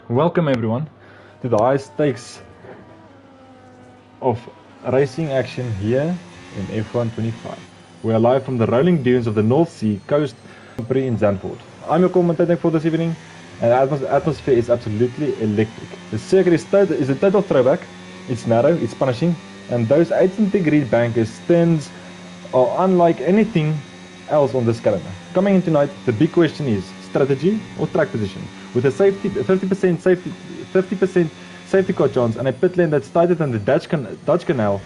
Welcome everyone to the high stakes of racing action here in F1 25. We are live from the rolling dunes of the North Sea coast in Zandvoort. I'm your commentator for this evening, and the atmosphere is absolutely electric. The circuit is a total throwback. It's narrow, it's punishing, and those 18-degree bankers turns are unlike anything else on this calendar. Coming in tonight, the big question is strategy or track position. With a 50% safety car chance and a pit lane that's tighter than the Dutch Canal,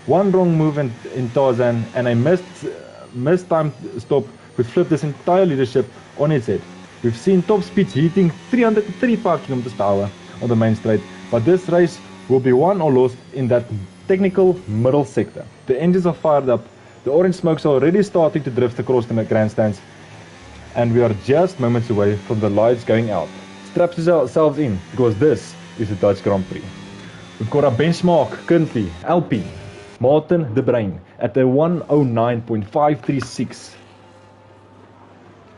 one wrong move in Tarzan and a mistimed stop would flip this entire leadership on its head. We've seen top speeds hitting 335 km per hour on the main straight, but this race will be won or lost in that technical middle sector. The engines are fired up, the orange smokes are already starting to drift across the grandstands, and we are just moments away from the lights going out. Strap yourselves in, because this is the Dutch Grand Prix. We've got our benchmark currently, LP, Martin de Bruin, at a 109.536.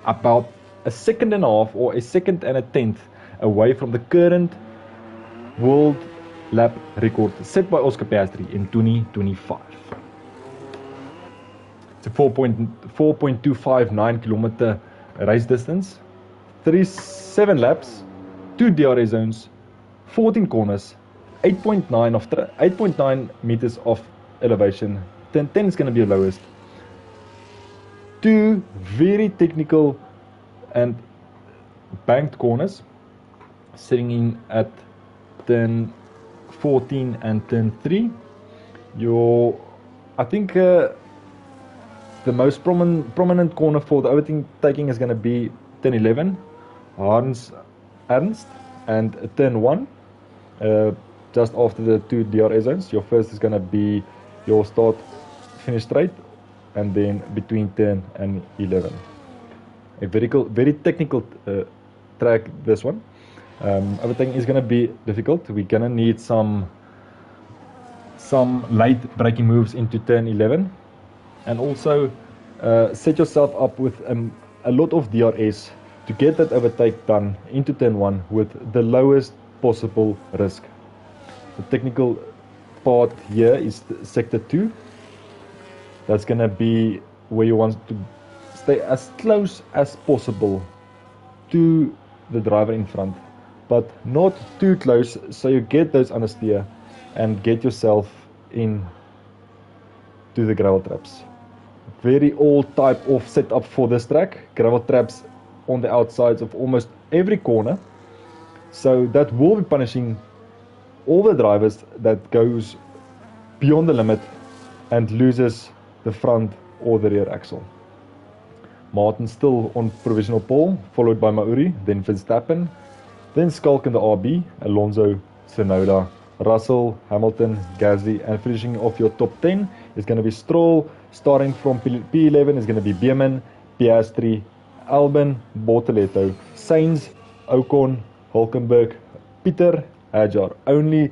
About a second and a half or a second and a tenth away from the current world lap record set by Oscar Piastri in 2025. It's a 4.259 kilometer race distance, 37 laps, 2 DRS zones, 14 corners, 8.9 meters of elevation. 10 is going to be the lowest. 2 very technical and banked corners, sitting in at turn 14 and turn 3. I think the most prominent corner for the overtaking is going to be turn 11, Ernst, and turn 1, just after the 2 DRS zones. Your first is going to be your start finish straight, and then between 10 and 11. A very technical track, this one. Overtaking is going to be difficult. We're going to need some late braking moves into turn 11, and also set yourself up with a lot of DRS to get that overtake done into turn 1 with the lowest possible risk. The technical part here is sector 2. That's going to be where you want to stay as close as possible to the driver in front, but not too close, so you get those understeer and get yourself in to the gravel traps. Very old type of setup for this track. Gravel traps on the outsides of almost every corner, so that will be punishing all the drivers that goes beyond the limit and loses the front or the rear axle. Martin still on provisional pole, followed by Mauri, then Verstappen, then Skulk in the RB, Alonso, Tsunoda, Russell, Hamilton, Gasly, and finishing off your top 10 is going to be Stroll. Starting from P11 is going to be Bierman, Piastri, Albon, Bortoleto, Sainz, Ocon, Hulkenberg, Peter, Hajar. Only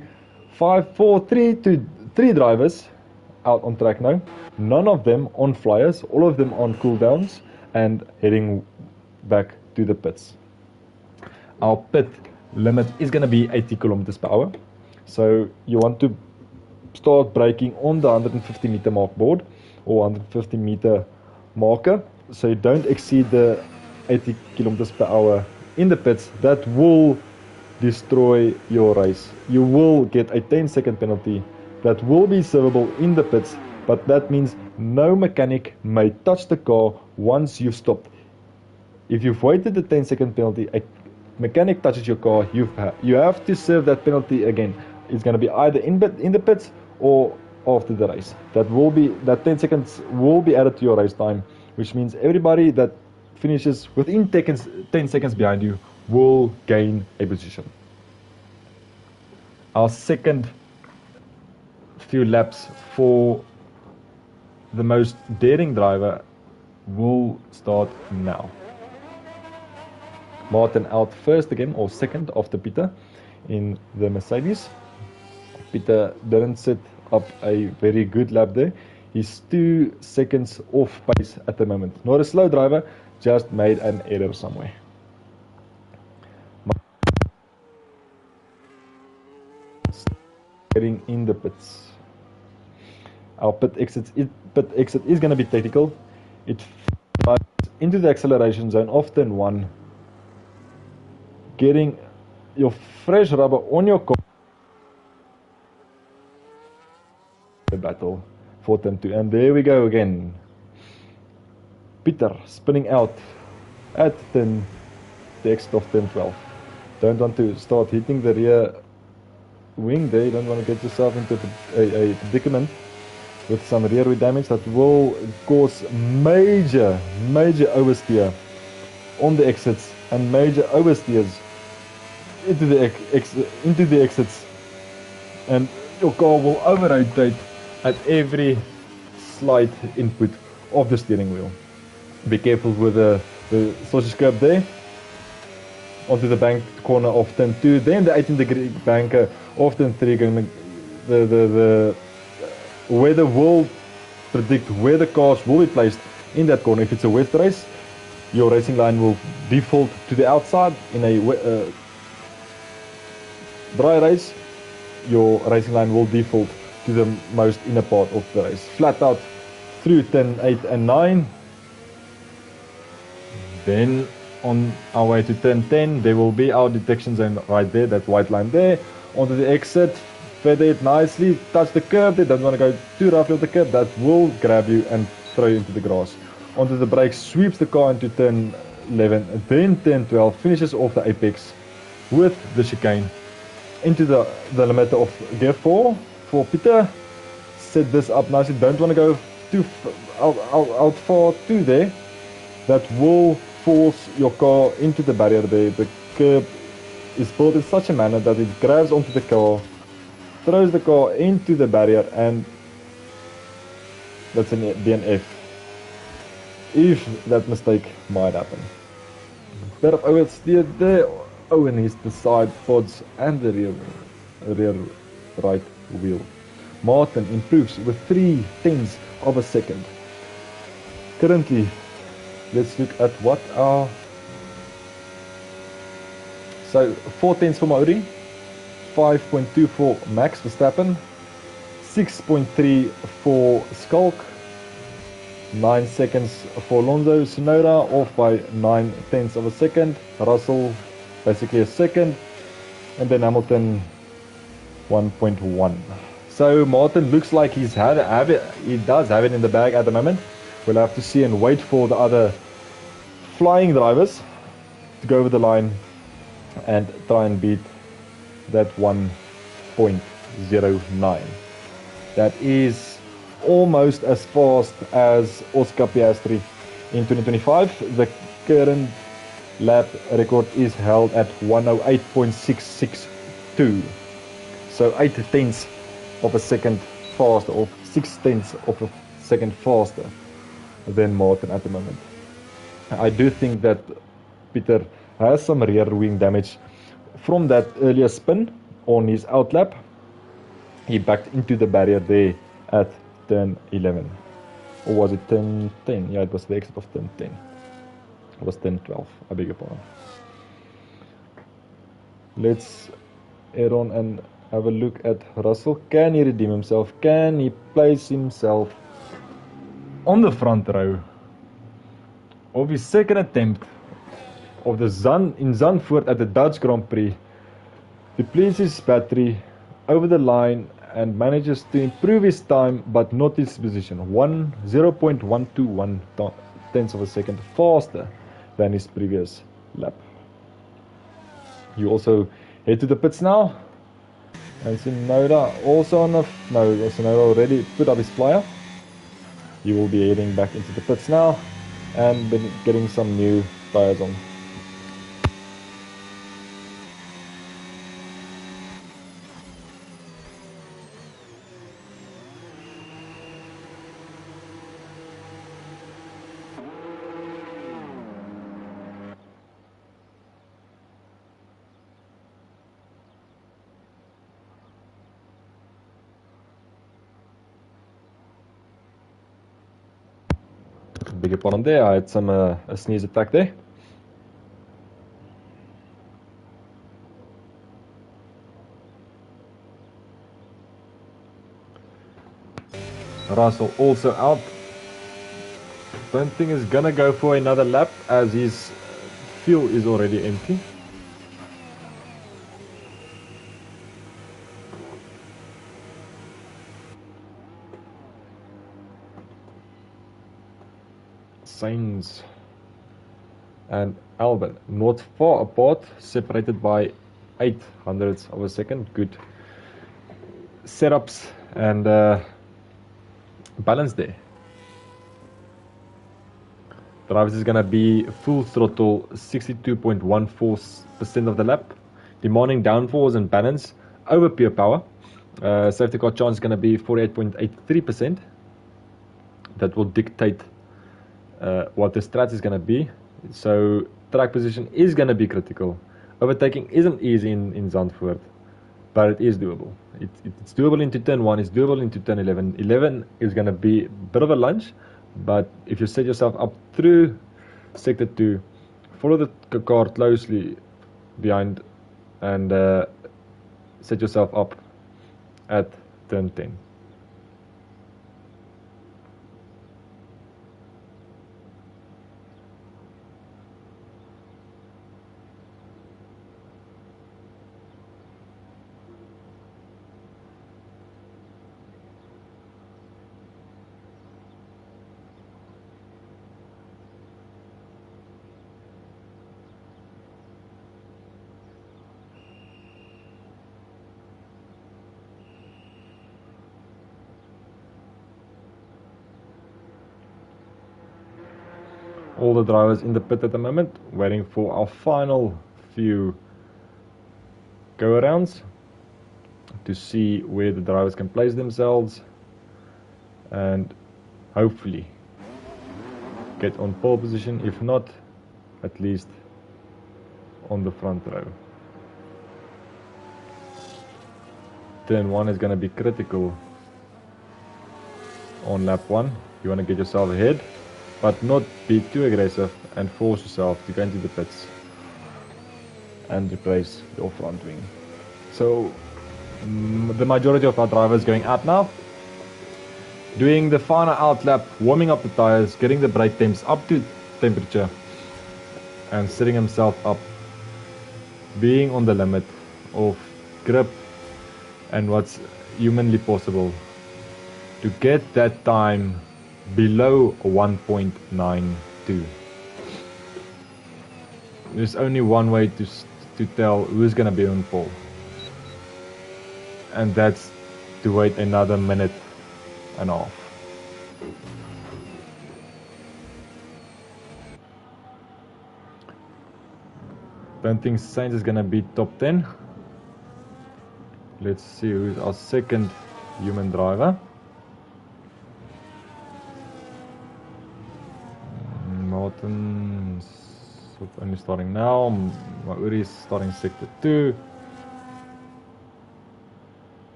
3 drivers out on track now. None of them on flyers, all of them on cooldowns and heading back to the pits. Our pit limit is going to be 80 kilometers per hour. So you want to start braking on the 150 meter mark board or 150 meter marker, so you don't exceed the 80 kilometers per hour in the pits. That will destroy your race. You will get a 10-second penalty that will be servable in the pits, but that means no mechanic may touch the car once you've stopped. If you've waited the 10-second penalty, a mechanic touches your car, you have to serve that penalty again. It's going to be either in the pits or after the race. That 10 seconds will be added to your race time, which means everybody that finishes within 10 seconds behind you will gain a position. Our second few laps for the most daring driver will start now. Martin out first again, or second after Peter in the Mercedes. Peter didn't set up a very good lap there. He's 2 seconds off pace at the moment. Not a slow driver, just made an error somewhere. getting in the pits. Our pit exit is going to be technical. It flies into the acceleration zone of turn 1, getting your fresh rubber on your car. The battle for turn 2, and there we go again. Peter spinning out at the exit of turn 12. Don't want to start hitting the rear wing there. You don't want to get yourself into a predicament with some rear wing damage that will cause major oversteer on the exits and major oversteers into the exits, and your car will over rotate at every slight input of the steering wheel. Be careful with the sausage curb there onto the bank corner of turn 2, then the 18-degree banker of turn 3. The weather will predict where the cars will be placed in that corner. If it's a wet race, your racing line will default to the outside. In a dry race, your racing line will default to the most inner part of the race. Flat out through turn 8 and 9. Then on our way to turn 10, there will be our detection zone right there, that white line there. Onto the exit, feather it nicely, touch the curb. They don't want to go too roughly with the curb. That will grab you and throw you into the grass. Onto the brakes, sweeps the car into turn 11. Then turn 12, finishes off the apex with the chicane. Into the limiter of gear 4 for Peter. Set this up nicely. Don't want to go too out far too there. That will force your car into the barrier there. The curb is built in such a manner that it grabs onto the car, throws the car into the barrier, and that's an DNF. If that mistake might happen. Bit of oversteer there. Oh, and here's the side pods and the rear right wheel. Martin improves with 3/10 of a second. Currently, let's look at what our... So 4/10 for Mauri, 5.2 for Max Verstappen, 6.3 for Skulk, 9 seconds for Alonso. Tsunoda off by 9/10 of a second. Russell basically a second, and then Hamilton 1.1. So Martin looks like he does have it in the bag at the moment. We'll have to see and wait for the other flying drivers to go over the line and try and beat that 1.09. That is almost as fast as Oscar Piastri in 2025. The current lap record is held at 108.662. So 8/10 of a second faster, or 6/10 of a second faster than Martin at the moment. I do think that Peter has some rear wing damage from that earlier spin on his outlap. He backed into the barrier there at turn 11. Or was it turn 10? Yeah, it was the exit of turn 10. It was turn 12, I beg your pardon. Let's head on and have a look at Russell. Can he redeem himself? Can he place himself on the front row of his second attempt of the in Zandvoort at the Dutch Grand Prix, depletes his battery over the line and manages to improve his time but not his position? 0.121 tenths of a second faster than his previous lap. You also head to the pits now, and Tsunoda also on the... No, Tsunoda already put up his flyer. You will be heading back into the pits now and been getting some new tires on. Beg your pardon there, I had a sneeze attack there. Russell also out. Don't think he's gonna go for another lap as his fuel is already empty. Sainz and Albon not far apart, separated by 0.08 of a second. Good setups and balance there. Drivers is going to be full throttle 62.14% of the lap, demanding downforce and balance over pure power. Safety car chance is going to be 48.83%. That will dictate what the strat is going to be. So track position is going to be critical. Overtaking isn't easy in Zandvoort, but it is doable. It's doable into turn 1, it's doable into turn 11. 11 is going to be a bit of a lunge, but if you set yourself up through sector 2, follow the car closely behind and set yourself up at turn 10. All the drivers in the pit at the moment, waiting for our final few go-arounds to see where the drivers can place themselves and hopefully get on pole position, if not, at least on the front row. Turn 1 is going to be critical on lap 1. You want to get yourself ahead, but not be too aggressive and force yourself to go into the pits and replace your front wing. So the majority of our drivers going out now, doing the final out lap, warming up the tires, getting the brake temps up to temperature and setting himself up, being on the limit of grip and what's humanly possible to get that time below 1.92. There's only one way to tell who's going to be on pole, and that's to wait another minute and a half. Don't think Sainz is going to be top 10. Let's see who's our second human driver. Martin's only starting now. Mauri is starting sector 2.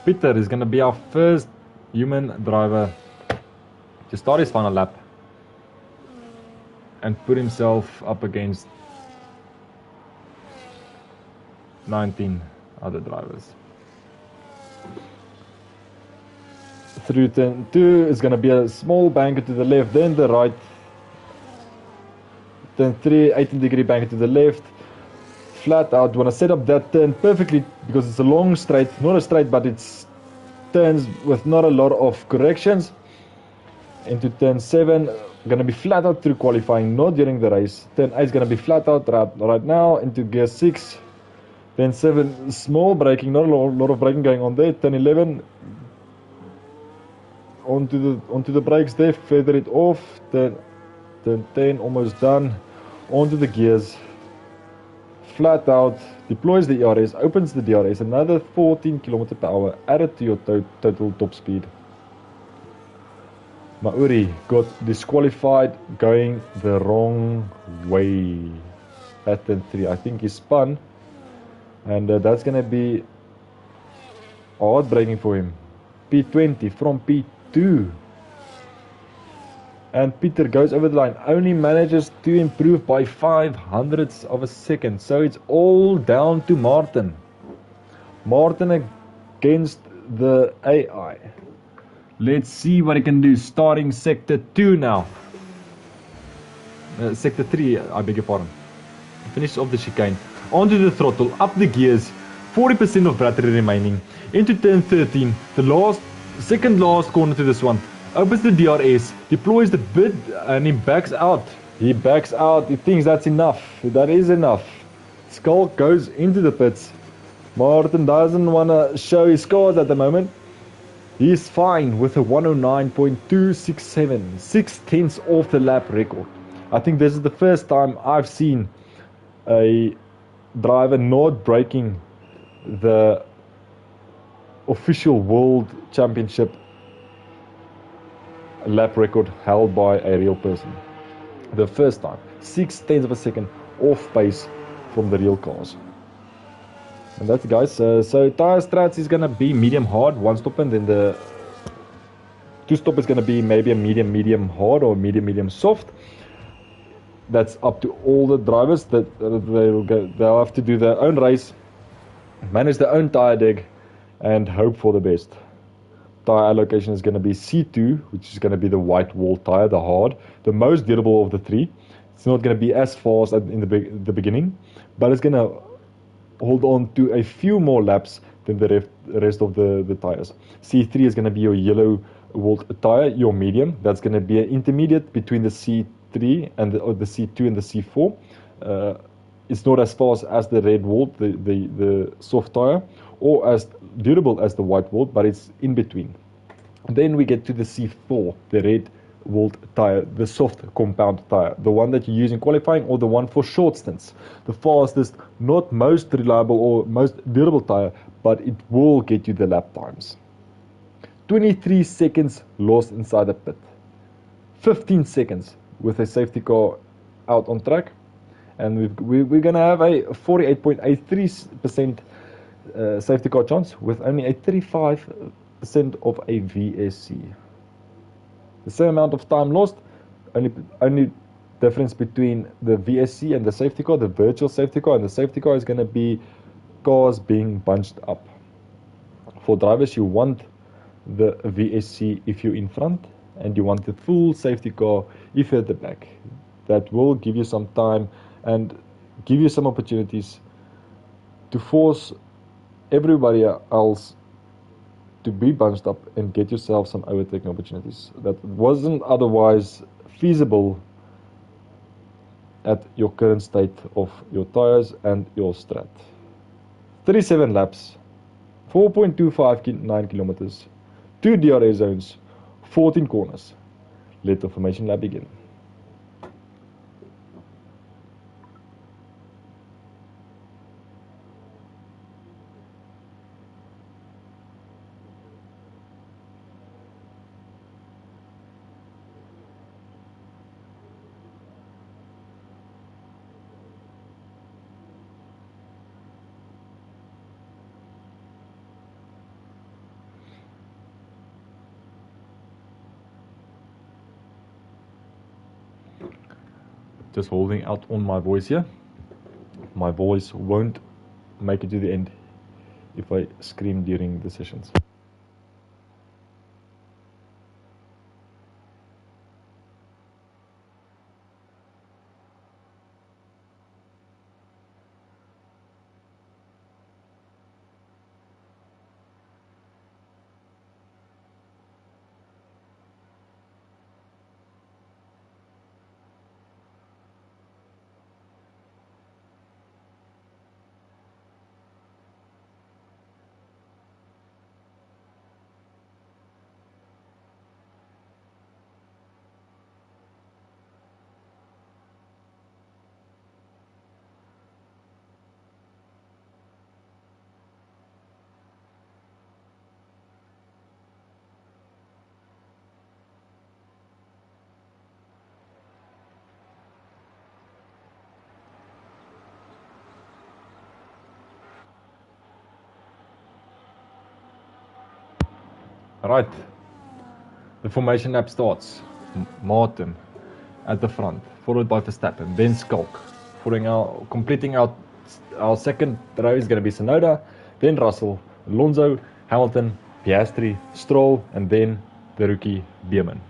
Peter is going to be our first human driver to start his final lap and put himself up against 19 other drivers. Through turn 2 is going to be a small banker to the left, then the right. Turn 3, 18-degree banker to the left. Flat out. You want to set up that turn perfectly because it's a long straight, not a straight, but it's turns with not a lot of corrections. Into turn 7, going to be flat out through qualifying, not during the race. Turn 8 is going to be flat out right now into gear 6. Then 7, small braking, not a lot of braking going on there. Turn 11, onto the brakes there, feather it off. Turn 10, almost done. Onto the gears, flat out, deploys the ERS, opens the DRS, another 14 km per hour added to your total top speed. Mauri got disqualified going the wrong way at turn 3. I think he spun, and that's going to be hard braking for him. P20 from P2. And Peter goes over the line, only manages to improve by 500ths of a second. So it's all down to Martin. Martin against the AI. Let's see what he can do. Starting sector 2 now. Sector 3, I beg your pardon. Finish off the chicane. Onto the throttle, up the gears. 40% of battery remaining. Into turn 13, the second last corner to this one. Opens the DRS, deploys the bid, and he backs out. He backs out. He thinks that's enough. That is enough. Skull goes into the pits. Martin doesn't want to show his scores at the moment. He's fine with a 109.267, 6/10 off the lap record. I think this is the first time I've seen a driver not breaking the official World Championship lap record held by a real person. The first time. 6/10 of a second off pace from the real cars. And that's it, guys. So tire strats is going to be medium hard, one stop, and then the two stop is going to be maybe a medium hard or medium soft. That's up to all the drivers. That they'll have to do their own race, manage their own tire deck, and hope for the best. Tire allocation is going to be C2, which is going to be the white wall tire, the hard, the most durable of the three. It's not going to be as fast in the beginning, but it's going to hold on to a few more laps than the rest of the tires. C3 is going to be your yellow wall tire, your medium. That's going to be an intermediate between the C3 and the C2 and the C4. It's not as fast as the red wall, the soft tire, or as durable as the white wall, but it's in between. Then we get to the C4, the red walled tire, the soft compound tire, the one that you use in qualifying or the one for short stints. The fastest, not most reliable or most durable tire, but it will get you the lap times. 23 seconds lost inside the pit. 15 seconds with a safety car out on track. And we're going to have a 48.83% safety car chance with only a 35% of a VSC. The same amount of time lost, only difference between the VSC and the safety car, the virtual safety car, and the safety car is going to be cars being bunched up. For drivers, you want the VSC if you're in front, and you want the full safety car if you're at the back. That will give you some time and give you some opportunities to force everybody else to be bunched up and get yourself some overtaking opportunities that wasn't otherwise feasible at your current state of your tires and your strat. 37 laps, 4.259 kilometers, 2 DRS zones, 14 corners. Let the formation lap begin. Just holding out on my voice here. My voice won't make it to the end if I scream during the sessions. Right, the formation lap starts. Martin at the front, followed by Verstappen, then Skulk. Completing our second row is going to be Tsunoda, then Russell, Alonso, Hamilton, Piastri, Stroll, and then the rookie Bierman.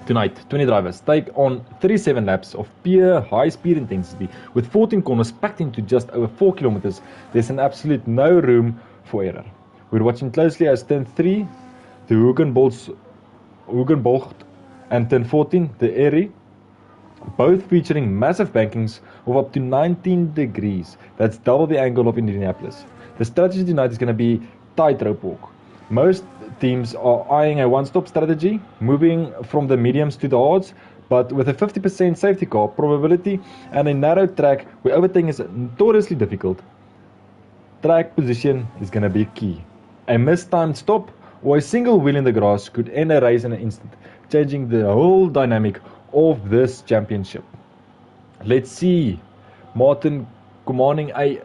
Tonight, 20 drivers take on 37 laps of pure high-speed intensity with 14 corners packed into just over 4 kilometers. There's an absolute no room for error. We're watching closely as turn 3, the Hugenbocht, and turn 14, the Erie, both featuring massive bankings of up to 19 degrees. That's double the angle of Indianapolis. The strategy tonight is going to be tightrope walk. Most teams are eyeing a one-stop strategy, moving from the mediums to the hards, but with a 50% safety car probability and a narrow track where overtaking is notoriously difficult, track position is going to be key. A mistimed stop or a single wheel in the grass could end a race in an instant, changing the whole dynamic of this championship. Let's see Martin commanding a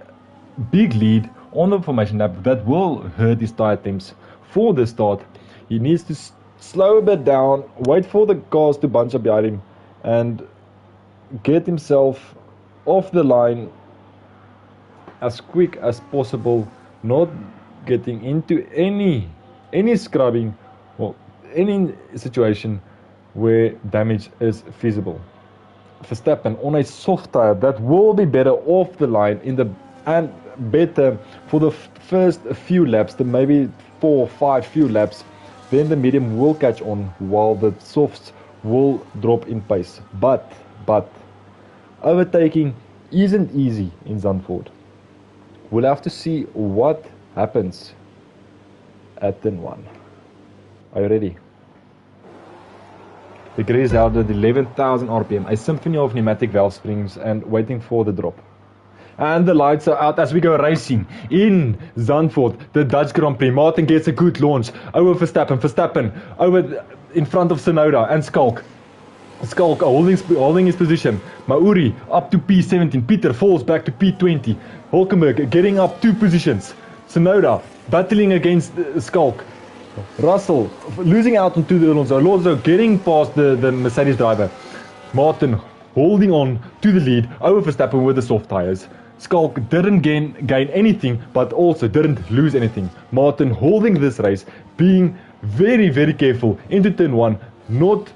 big lead on the formation lap that will hurt his tire temps for the start. He needs to slow a bit down, wait for the cars to bunch up behind him, and get himself off the line as quick as possible, not getting into any scrubbing or any situation where damage is feasible. Verstappen on a soft tire that will be better off the line and better for the first few laps, the maybe 4 or 5 few laps. Then the medium will catch on while the softs will drop in pace. But overtaking isn't easy in Zandvoort. We'll have to see what happens at turn 1. Are you ready? The grid is out at 11,000 RPM, a symphony of pneumatic valve springs and waiting for the drop. And the lights are out as we go racing in Zandvoort, the Dutch Grand Prix. Martin gets a good launch over Verstappen over in front of Tsunoda and Skulk holding his position. Mauri up to P17, Peter falls back to P20, Hulkenberg getting up 2 positions, Tsunoda battling against Skulk, Russell losing out onto the Alonso getting past the Mercedes driver, Martin holding on to the lead over Verstappen with the soft tires. Skulk didn't gain anything, but also didn't lose anything. Martin holding this race, being very, very careful into turn 1, not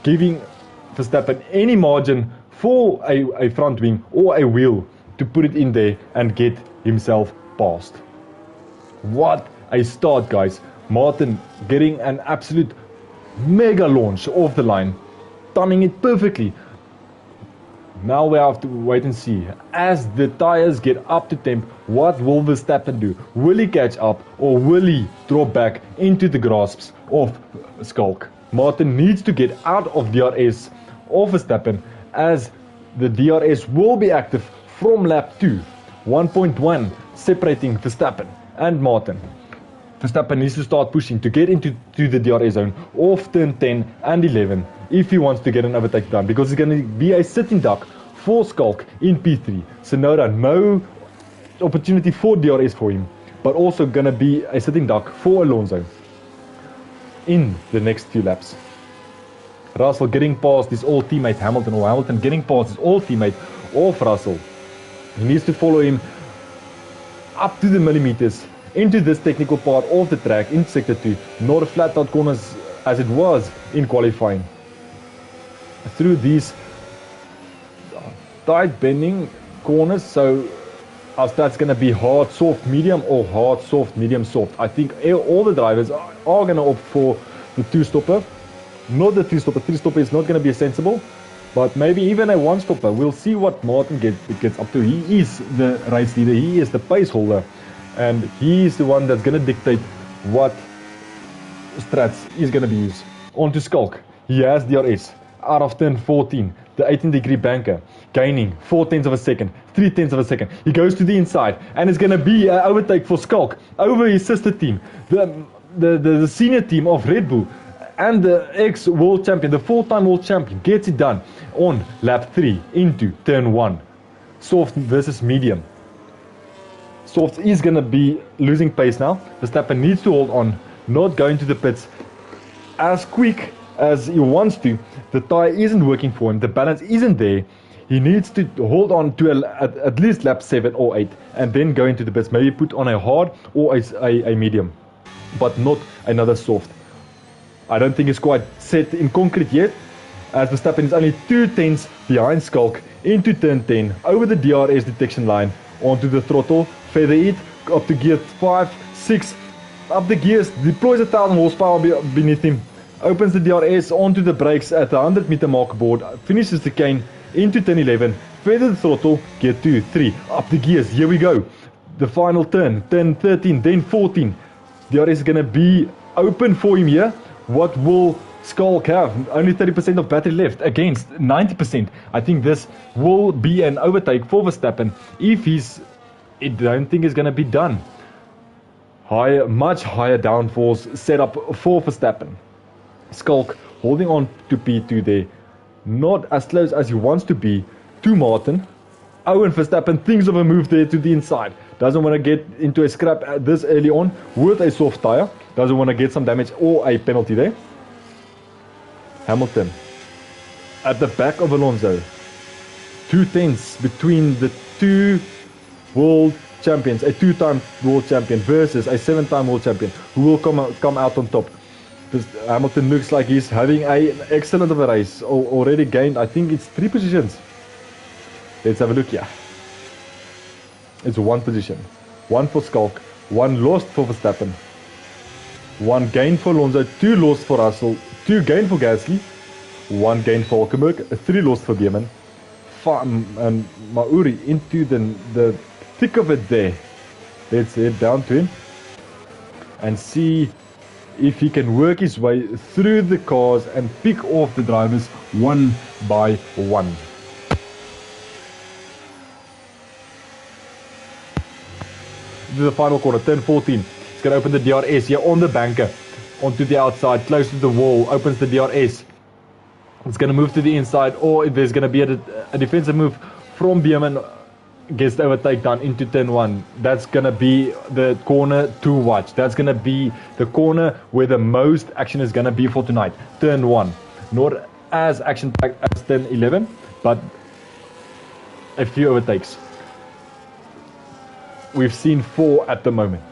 giving Verstappen any margin for a front wing or a wheel to put it in there and get himself past. What a start, guys. Martin getting an absolute mega launch off the line, timing it perfectly. Now we have to wait and see. As the tires get up to temp, what will Verstappen do? Will he catch up or will he drop back into the grasps of Skulk? Martin needs to get out of DRS of Verstappen as the DRS will be active from lap 2. 1.1 separating Verstappen and Martin. Verstappen needs to start pushing to get into the DRS zone of turn 10 and 11 if he wants to get an overtake done, because it's going to be a sitting duck for Skulk in P3. Tsunoda, no opportunity for DRS for him, but also going to be a sitting duck for Alonso in the next few laps. Russell getting past his old teammate Hamilton, or Hamilton getting past his old teammate of Russell. He needs to follow him up to the millimeters into this technical part of the track in sector 2, not flat out corners as it was in qualifying. Through these tight bending corners, so our stats going to be hard, soft, medium, or hard, soft, medium, soft. I think all the drivers are going to opt for the 2-stopper, not the 3-stopper. 3-stopper is not going to be sensible, but maybe even a 1-stopper. We'll see what Martin gets up to. He is the race leader, he is the pace holder, and he is the one that's going to dictate what strats he's going to be used. On to Skulk. He has DRS out of turn 14, the 18-degree banker, gaining 0.4 of a second, 0.3 of a second. He goes to the inside, and it's going to be an overtake for Skulk over his sister team, the senior team of Red Bull, and the ex-world champion, the 4-time world champion, gets it done on lap 3 into turn 1. Soft versus medium. Soft is going to be losing pace now. Verstappen needs to hold on, not going to the pits as quick as he wants to. The tyre isn't working for him, the balance isn't there. He needs to hold on to at least lap 7 or 8 and then go into the pits. Maybe put on a hard or a medium, but not another soft. I don't think it's quite set in concrete yet, as Verstappen is only 2/10 behind Skulk into turn 10, over the DRS detection line, onto the throttle, feather it, up to gear 5, 6, up the gears, deploys 1000 horsepower beneath him, opens the DRS onto the brakes at the 100 meter mark board, finishes the cane into turn 11, feather the throttle, gear 2, 3, up the gears, here we go. The final turn, turn 13, then 14. DRS is going to be open for him here. What will Skulk have? Only 30% of battery left against 90%. I think this will be an overtake for Verstappen if I don't think it's going to be done. Much higher downforce set up for Verstappen. Skulk holding on to P2 there. Not as close as he wants to be to Martin. Owen Verstappen thinks of a move there to the inside. Doesn't want to get into a scrap this early on with a soft tyre. Doesn't want to get some damage or a penalty there. Hamilton at the back of Alonso. 2/10 between the two world champions. A 2-time world champion versus a 7-time world champion who will come out on top. Hamilton looks like he's having an excellent of a race. Already gained, I think it's 3 positions. Let's have a look here. It's 1 position. 1 for Skulk, 1 lost for Verstappen, 1 gain for Alonso, 2 lost for Russell, 2 gain for Gasly, 1 gain for Hulkenberg, 3 lost for Bierman, and Mauri into the thick of it there. Let's head down to him and see if he can work his way through the cars and pick off the drivers one by one. To the final corner, turn 14. He's going to open the DRS here on the banker, onto the outside, close to the wall, opens the DRS. It's going to move to the inside, or if there's going to be a defensive move from Bierman, gets the overtake down into turn 1. That's going to be the corner to watch. That's going to be the corner where the most action is going to be for tonight. Turn 1. Not as action-packed as turn 11, but a few overtakes. We've seen 4 at the moment.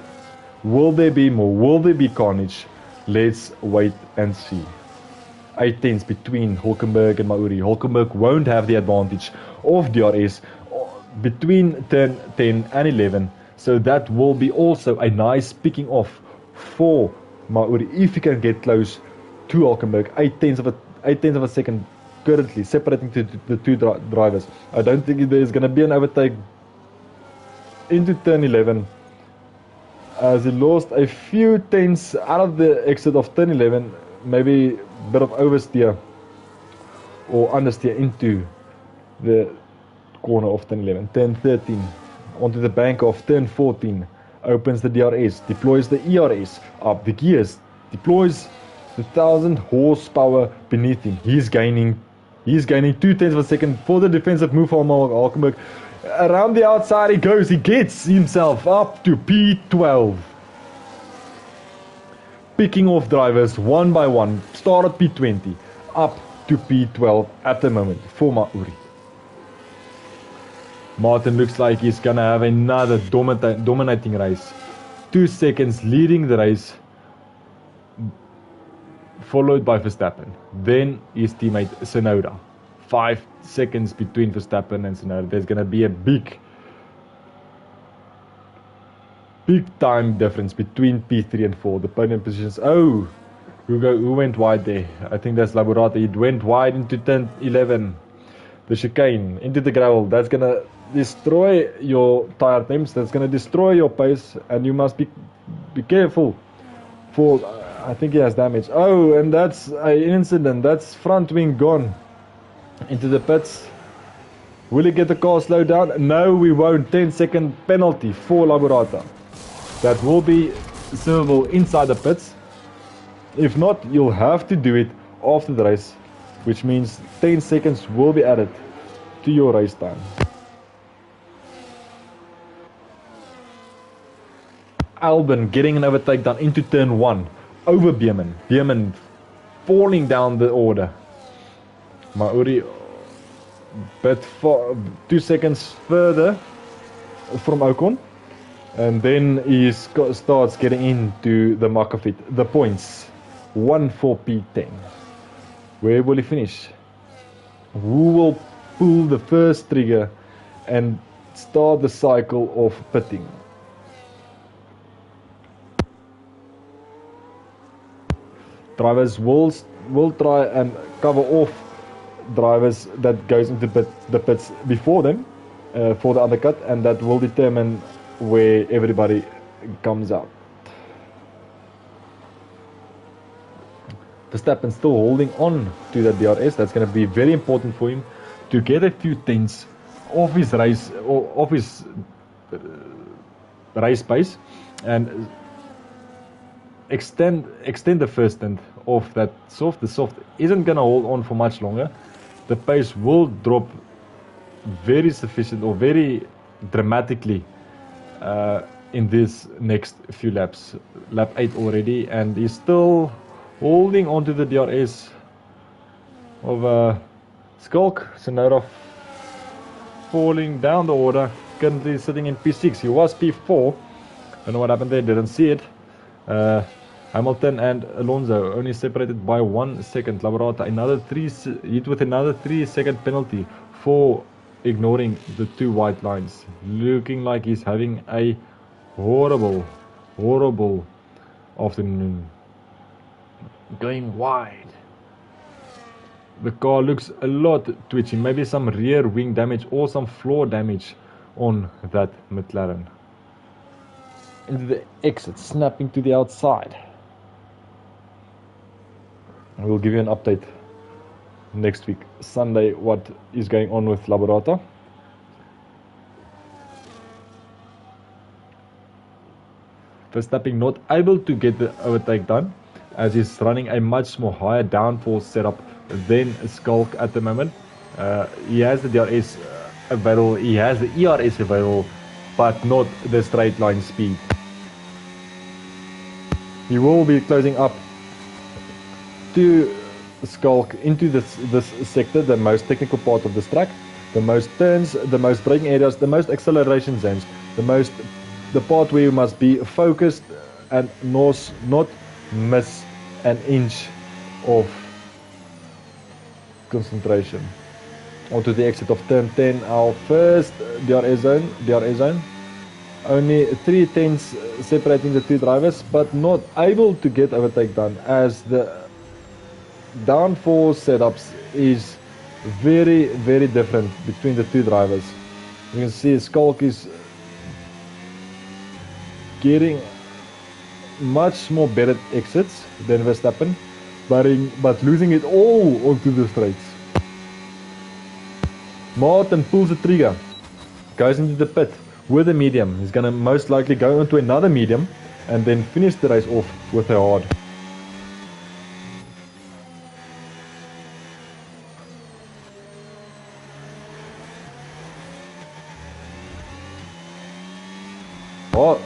Will there be more? Will there be carnage? Let's wait and see. 8/10 between Hulkenberg and Mauri. Hulkenberg won't have the advantage of DRS between turn 10 and 11. So that will be also a nice picking off for Mauri if he can get close to Hulkenberg. 8/10 of a second currently separating the two drivers. I don't think there's going to be an overtake into turn 11, as he lost a few tenths out of the exit of turn 11, maybe a bit of oversteer or understeer into the corner of turn 11. Turn 13 onto the bank of turn 14, opens the DRS, deploys the ERS, up the gears, deploys the 1000 horsepower beneath him. He's gaining 2/10 of a second for the defensive move from Hulkenberg. Around the outside he goes. He gets himself up to P12. Picking off drivers one by one. Start at P20. Up to P12 at the moment for Mauri. Martin looks like he's going to have another dominating race. 2 seconds leading the race. Followed by Verstappen. Then his teammate Tsunoda. 5 seconds between Verstappen and Tsunoda. There's going to be a big time difference between P3 and 4. The podium positions. Oh, who went wide there? I think that's Laborata. It went wide into turn 11. The chicane into the gravel. That's going to destroy your tire temps. That's going to destroy your pace, and you must be careful. For I think he has damage. Oh, and that's an incident. That's front wing gone into the pits. Will he get the car slowed down? No, we won't. 10-second penalty for Laborata. That will be servable inside the pits. If not, you'll have to do it after the race, which means 10 seconds will be added to your race time. Albon getting an overtake down into turn 1 over Bierman. Bierman falling down the order. Mauri bit 2 seconds further from Ocon, and then he starts getting into the mark of it. The points 1 for P10. Where will he finish? Who will pull the first trigger and start the cycle of pitting? Drivers will try and cover off drivers that goes into the pits before them for the undercut, and that will determine where everybody comes out. Verstappen still holding on to that DRS. That's going to be very important for him to get a few tenths off his race, or off his race pace, and extend the first tenth of that soft. The soft isn't going to hold on for much longer. The pace will drop very sufficient or very dramatically in this next few laps. Lap 8 already, and he's still holding on to the DRS of Skulk. Tsunoda falling down the order, currently sitting in P6. He was P4. Don't know what happened there, didn't see it. Hamilton and Alonso only separated by 1 second. Laborata hit with another 3-second penalty for ignoring the 2 white lines. Looking like he's having a horrible afternoon. Going wide. The car looks a lot twitchy. Maybe some rear wing damage or some floor damage on that McLaren. Into the exit, snapping to the outside. We'll give you an update next week, Sunday, what is going on with Laborata. Verstappen not able to get the overtake done, as he's running a much more higher downforce setup than Skulk at the moment. He has the DRS available, he has the ERS available, but not the straight line speed. He will be closing up to Skulk into this sector, the most technical part of this track, the most turns, the most braking areas, the most acceleration zones, the part where you must be focused and not miss an inch of concentration. Onto the exit of turn 10, our first DRS zone. Only 3 tenths separating the 2 drivers, but not able to get overtake done, as the downforce setups is very different between the 2 drivers. You can see Skulk is getting much more better exits than Verstappen, but losing it all onto the straights. Martin pulls the trigger, goes into the pit with a medium. He's going to most likely go into another medium and then finish the race off with a hard.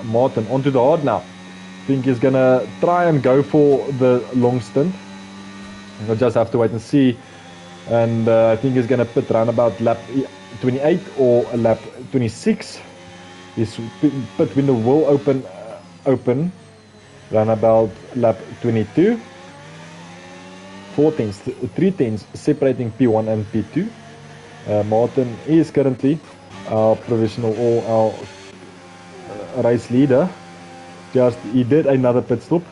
Martin onto the hard now. I think he's gonna try and go for the long stint. We'll just have to wait and see. And I think he's gonna pit around about lap 28 or lap 26. His pit window will open around about lap 22. 3 tenths separating P1 and P2. Martin is currently our provisional or our race leader. He did another pit stop.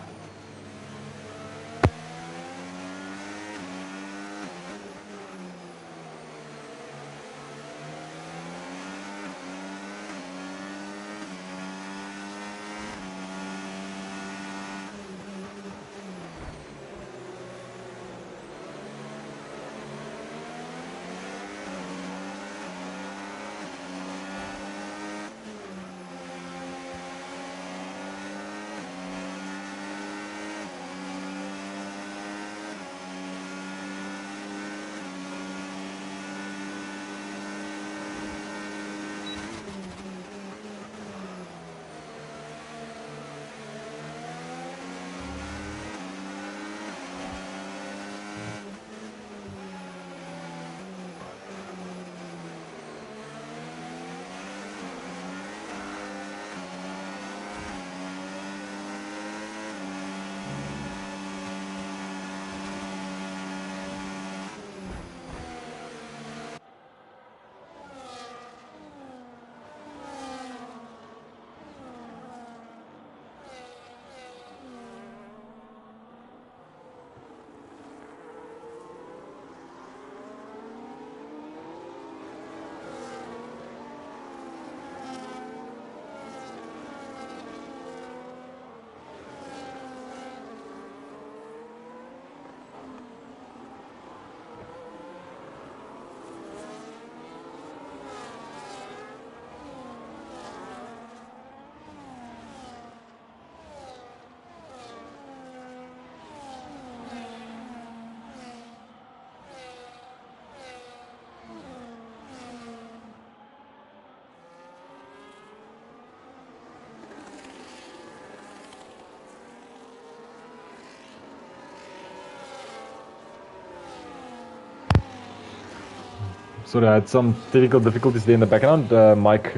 Sorry, I had some difficulties there in the background. Mike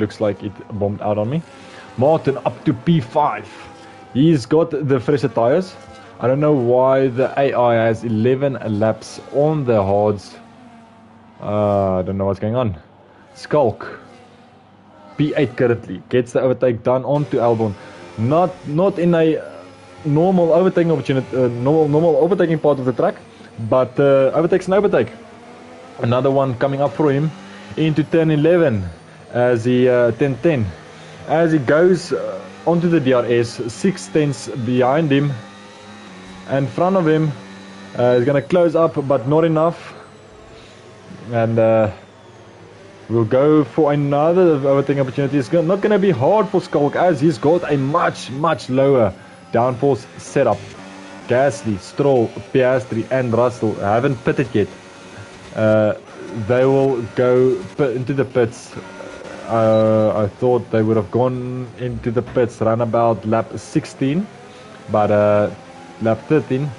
looks like it bombed out on me. Martin up to P5. He's got the fresher tires. I don't know why the AI has 11 laps on the hards. I don't know what's going on. Skulk. P8 currently. Gets the overtake done onto Albon. Not in a normal overtaking opportunity, normal overtaking part of the track, but overtakes an overtake. Another one coming up for him into turn 11 as he 10-10. As he goes onto the DRS, 6/10 behind him, and in front of him is going to close up, but not enough. And we'll go for another overtaking opportunity. It's not going to be hard for Skulk as he's got a much lower downforce setup. Gasly, Stroll, Piastri and Russell haven't pitted yet. They will go into the pits. I thought they would have gone into the pits around about lap 16, but lap 13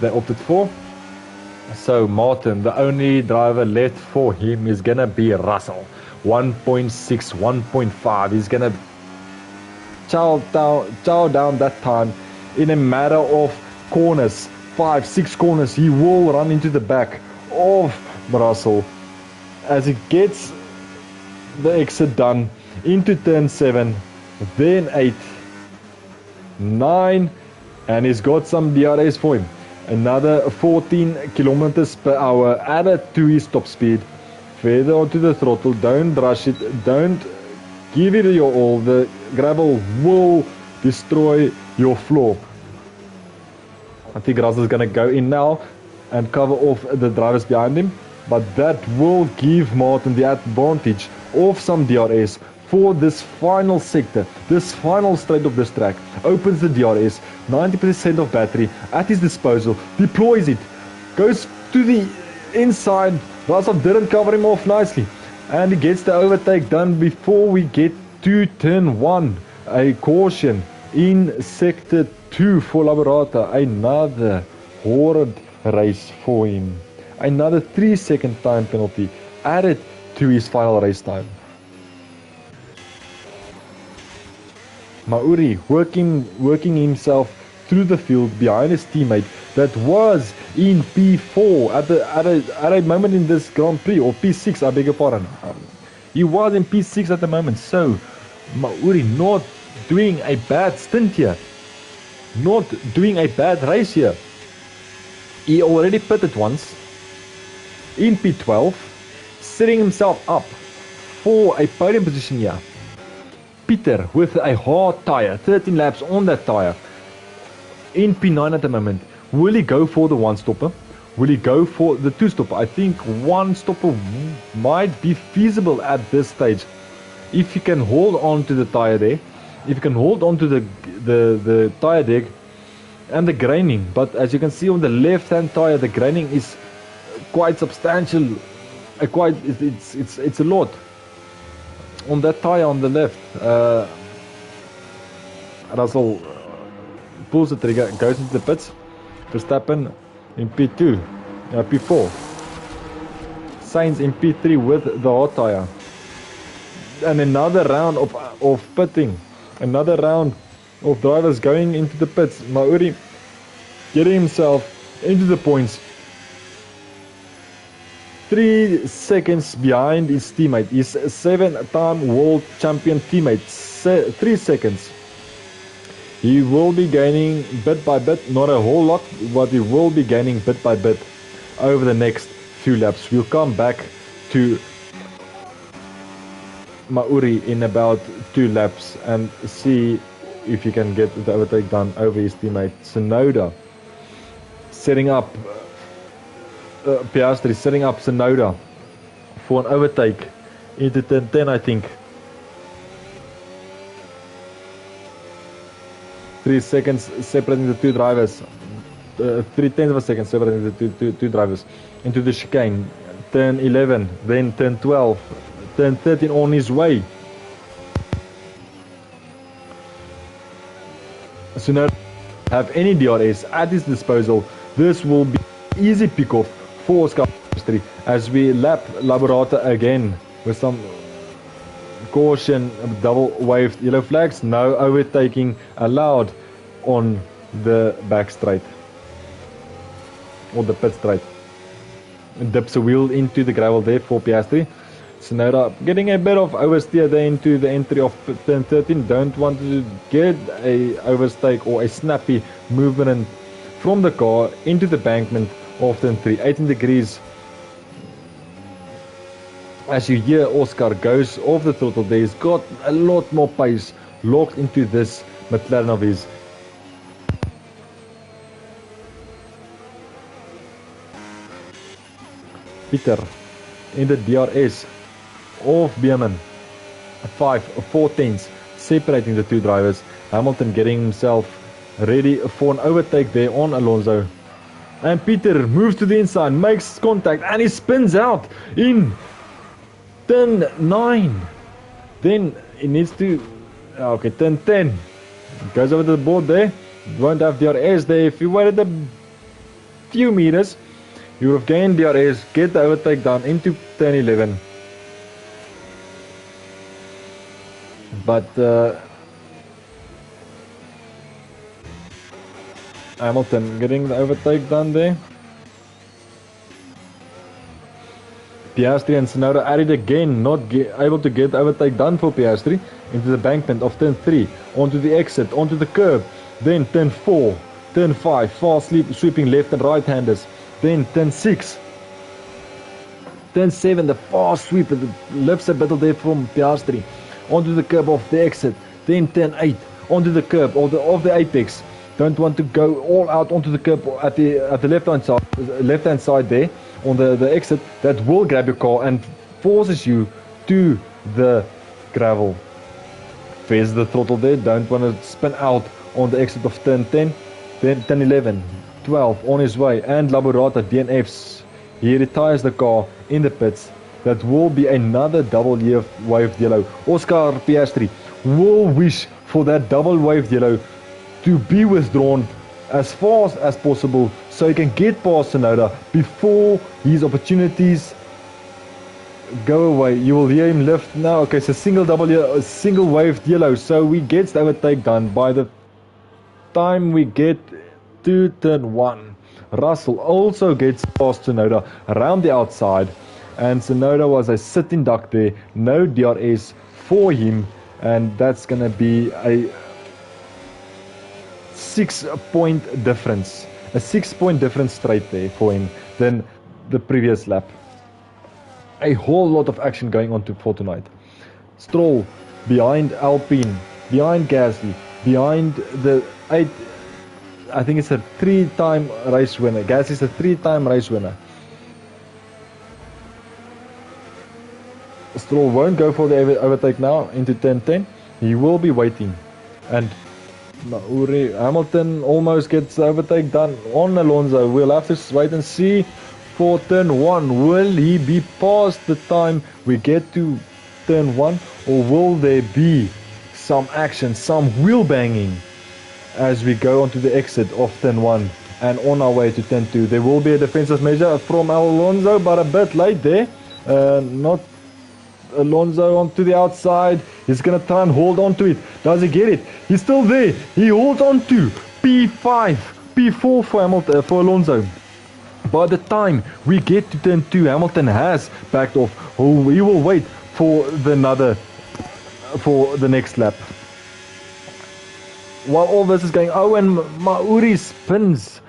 they opted for. So Martin, the only driver left for him is gonna be Russell. 1.6, 1.5. He's gonna chow down that time in a matter of corners. 5-6 corners. He will run into the back of Russell as he gets the exit done into turn 7, then 8, 9, and he's got some DRS for him. Another 14 kilometers per hour added to his top speed. Further onto the throttle, don't rush it, don't give it your all. The gravel will destroy your floor. I think Russell's gonna go in now and cover off the drivers behind him, but that will give Martin the advantage of some DRS for this final sector, this final straight of this track. Opens the DRS, 90% of battery at his disposal, deploys it, goes to the inside. Russell didn't cover him off nicely, and he gets the overtake done before we get to turn 1. A caution in sector 2 for Laborata. Another horrid race for him. Another 3-second time penalty added to his final race time. Mauri working himself through the field behind his teammate that was in P4 at a moment in this Grand Prix, or P6, I beg your pardon. He was in P6 at the moment, so Mauri not doing a bad stint here, not doing a bad race here. He already pitted once in P12, setting himself up for a podium position here. Peter with a hard tire, 13 laps on that tire, in P9 at the moment. Will he go for the one stopper? Will he go for the two stopper? I think one stopper might be feasible at this stage. If you can hold on to the tire there, if you can hold on to the tire deck and the graining. But as you can see on the left hand tire, the graining is quite substantial. It's a lot on that tire on the left. Russell pulls the trigger, goes into the pits. Verstappen in P2, P4. Sainz in P3 with the hot tire. And another round of pitting. Another round of drivers going into the pits. Mauri getting himself into the points. 3 seconds behind his teammate, his 7-time world champion teammate. 3 seconds. He will be gaining bit by bit, not a whole lot, but he will be gaining bit by bit over the next few laps. We'll come back to Mauri in about 2 laps and see if he can get the overtake done over his teammate Tsunoda. Setting up Piastri, setting up Tsunoda for an overtake into turn 10, I think. 3 seconds separating the two drivers. 3/10 of a second separating the two drivers into the chicane. Turn 11, then turn 12, turn 13 on his way. Tsunoda have any DRS at his disposal. This will be easy pick-off for Oscar Piastri as we lap Laborata again with some caution, double waved yellow flags. No overtaking allowed on the back straight or the pit straight. Dips a wheel into the gravel there for Piastri. Tsunoda getting a bit of oversteer there into the entry of turn 13. Don't want to get a overtake or a snappy movement from the car into the bankment of turn 3. 18 degrees. As you hear, Oscar goes off the throttle there. He's got a lot more pace locked into this McLaren of his. Peter in the DRS of Bierman. 4 tenths separating the two drivers. Hamilton getting himself ready for an overtake there on Alonso. And Peter moves to the inside, makes contact, and he spins out in turn 9. Then he needs to... Okay, turn 10. Goes over the board there. Won't have DRS there. If he waited a few meters, you would have gained DRS, get the overtake down into turn 11. But Hamilton getting the overtake done there. Piastri and Tsunoda at it again, not able to get the overtake done for Piastri into the bankment of turn 3, onto the exit, onto the curb, then turn 4, turn 5, fast sweeping left and right handers, then turn 6, turn 7, the fast sweep, lifts a bit there from Piastri, onto the curb of the exit, then turn 8, onto the curb of the apex. Don't want to go all out onto the curb at the left hand side there on the exit. That will grab your car and forces you to the gravel. Face the throttle there. Don't want to spin out on the exit of turn 10, then turn 11, 12 on his way, and Laborata DNFs. He retires the car in the pits. That will be another double waved yellow. Oscar Piastri will wish for that double waved yellow to be withdrawn as fast as possible so he can get past Tsunoda before his opportunities go away. You will hear him lift now. Okay, so single waved yellow, so he gets the overtake done by the time we get to turn 1. Russell also gets past Tsunoda around the outside, and Tsunoda was a sitting duck there, no DRS for him, and that's gonna be a 6-point difference. A 6-point difference straight there for him than the previous lap. A whole lot of action going on for tonight. Stroll behind Alpine, behind Gasly, behind the 8. I think it's a 3-time race winner. Gasly's a 3-time race winner. Stroll won't go for the overtake now into turn 10. He will be waiting. And Hamilton almost gets the overtake done on Alonso. We'll have to wait and see for turn 1. Will he be past the time we get to turn 1, or will there be some action, some wheel banging as we go onto the exit of turn 1 and on our way to turn 2? There will be a defensive measure from Alonso, but a bit late there. Not Alonso onto the outside. He's going to try and hold on to it. Does he get it? He's still there. He holds on to P5, P4 for Alonso. By the time we get to turn 2, Hamilton has backed off. Oh, he will wait for the next lap. While all this is going, and Mauri spins.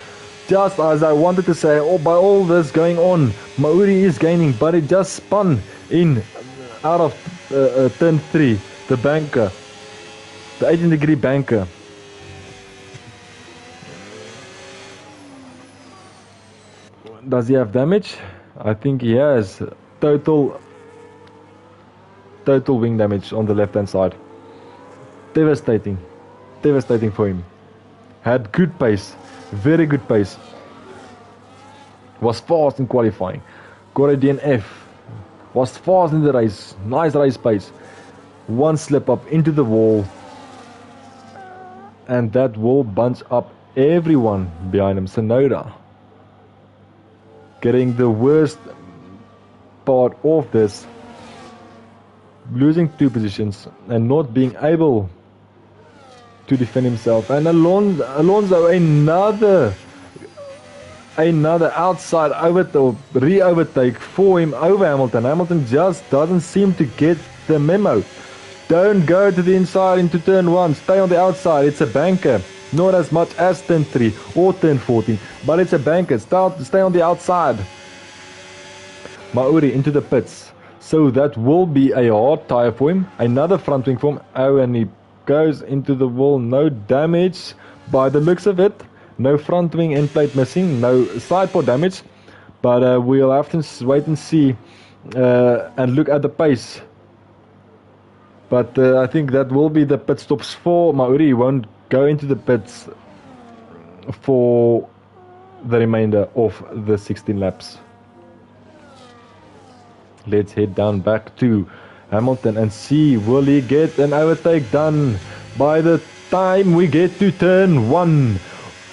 Just as I wanted to say, by all this going on, Mauri is gaining, but it just spun in out of turn 3, the banker, the 18-degree banker. Does he have damage? I think he has total wing damage on the left-hand side. Devastating for him. Had good pace, very good pace. Was fast in qualifying. Got a DNF. Was fast in the race. Nice race pace. One slip up into the wall, and that will bunch up everyone behind him. Tsunoda getting the worst part of this, losing 2 positions and not being able to defend himself. And Alonso another outside re-overtake for him over Hamilton. Hamilton just doesn't seem to get the memo. Don't go to the inside into turn 1. Stay on the outside. It's a banker. Not as much as turn 3 or turn 14, but it's a banker. Stay on the outside. Mauri into the pits. So that will be a hard tyre for him. Another front wing for him. Oh, and he goes into the wall. No damage by the looks of it. No front wing end plate missing. No side pod damage. But we'll have to wait and see and look at the pace. But I think that will be the pit stops for Mauri. He won't go into the pits for the remainder of the 16 laps. Let's head down back to Hamilton and see, will he get an overtake done by the time we get to turn 1.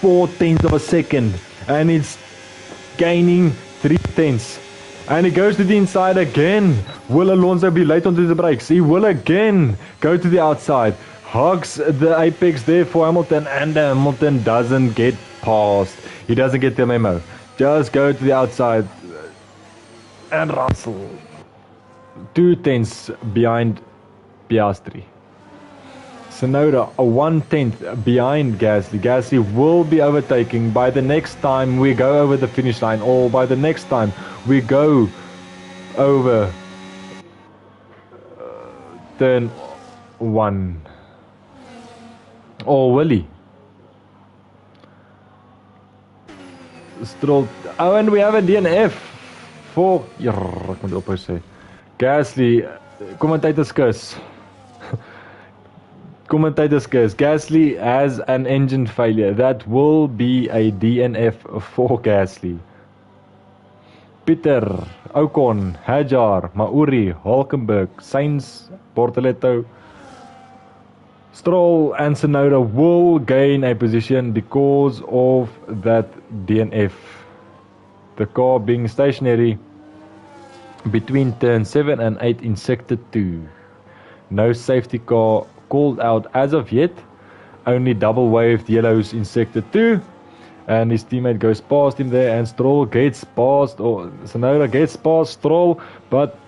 4/10 of a second, and it's gaining 3/10. And he goes to the inside again. Will Alonso be late onto the brakes? He will again go to the outside. Hugs the apex there for Hamilton, and Hamilton doesn't get past. He doesn't get the memo. Just go to the outside. And Russell 2/10 behind Piastri. Tsunoda a 1/10 behind Gasly. Gasly will be overtaking by the next time we go over the finish line, or by the next time we go over turn 1. Or will he? Stroll. Oh, and we have a DNF for ek moet ophou sê. Gasly, commentator's curse. Commentator's curse. Gasly has an engine failure. That will be a DNF for Gasly. Peter, Ocon, Hajar, Mauri, Hulkenberg, Sainz, Bortoleto, Stroll and Tsunoda will gain a position because of that DNF. The car being stationary between turn 7 and 8 in sector 2. No safety car called out as of yet. Only double waved yellows in sector 2. And his teammate goes past him there, and Stroll gets past, or Tsunoda gets past Stroll, but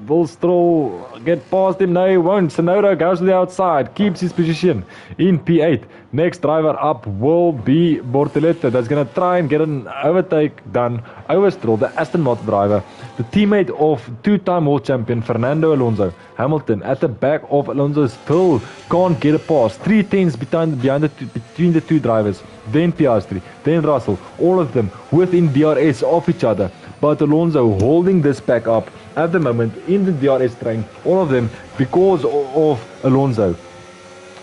will Stroll get past him? No, he won't. Tsunoda goes to the outside, keeps his position in P8. Next driver up will be Bortoleto. That's going to try and get an overtake done over Stroll, the Aston Martin driver, the teammate of two-time world champion Fernando Alonso. Hamilton at the back of Alonso still can't get a pass. 3/10 between the two drivers. Then Piastri, then Russell, all of them within DRS of each other. But Alonso holding this back up at the moment in the DRS train, all of them because of Alonso.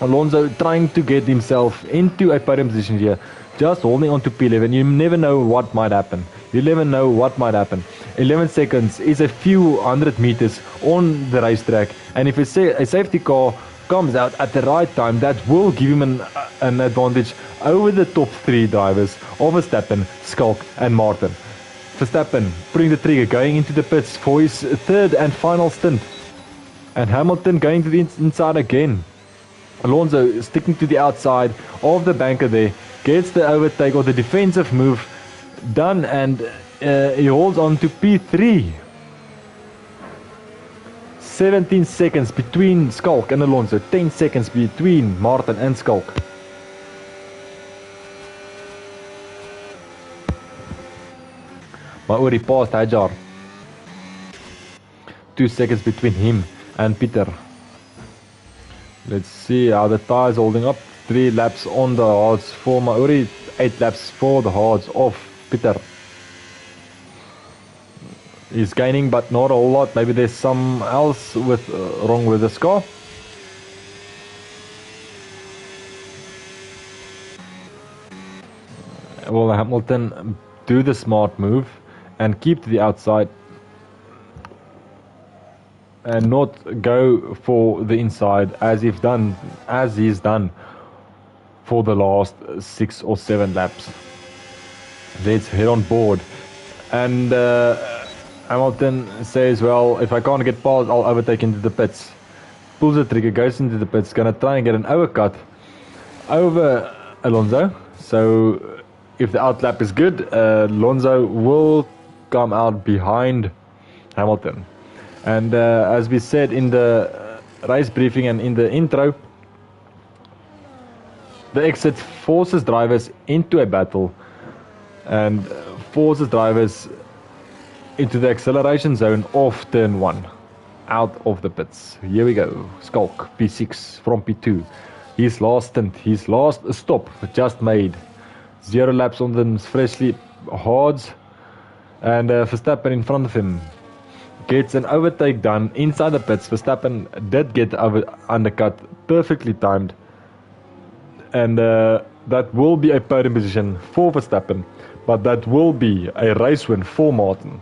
Alonso trying to get himself into a podium position here, just holding on to P11. You never know what might happen. 11 seconds is a few hundred meters on the racetrack, and if a safety car comes out at the right time, that will give him an advantage over the top 3 drivers of Verstappen, Skulk and Martin. Verstappen putting the trigger, going into the pits for his third and final stint. And Hamilton going to the inside again. Alonso sticking to the outside of the banker there, gets the overtake or the defensive move done, and he holds on to P3. 17 seconds between Skulk and Alonso, 10 seconds between Martin and Skulk. Mauri passed Hajar. 2 seconds between him and Peter. Let's see how the tyres holding up. 3 laps on the hards for Mauri, 8 laps for the hards of Peter. He's gaining, but not a whole lot. Maybe there's some else wrong with this car. Will Hamilton do the smart move and keep to the outside and not go for the inside as he's done for the last 6 or 7 laps. Let's head on board. And Hamilton says, well, if I can't get past, I'll overtake into the pits. Pulls the trigger, goes into the pits, gonna try and get an overcut over Alonso. So if the outlap is good, Alonso will come out behind Hamilton. And as we said in the race briefing and in the intro, the exit forces drivers into a battle and forces drivers into the acceleration zone of turn 1, out of the pits. Here we go. Skulk, P6 from P2. His last stint, his last stop just made. 0 laps on the freshly hards. And Verstappen in front of him gets an overtake done inside the pits. Verstappen did get undercut, perfectly timed. And that will be a podium position for Verstappen. But that will be a race win for Martin.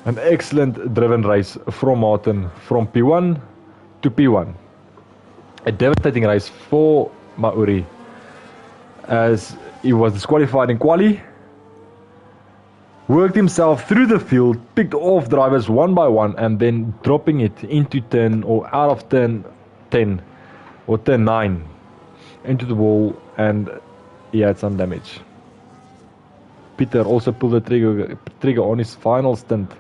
An excellent driven race from Martin from P1 to P1. A devastating race for Mauri as he was disqualified in quali. Worked himself through the field, picked off drivers one by one, and then dropping it into turn or out of turn 10 or turn 9 into the wall, and he had some damage. Peter also pulled the trigger on his final stint,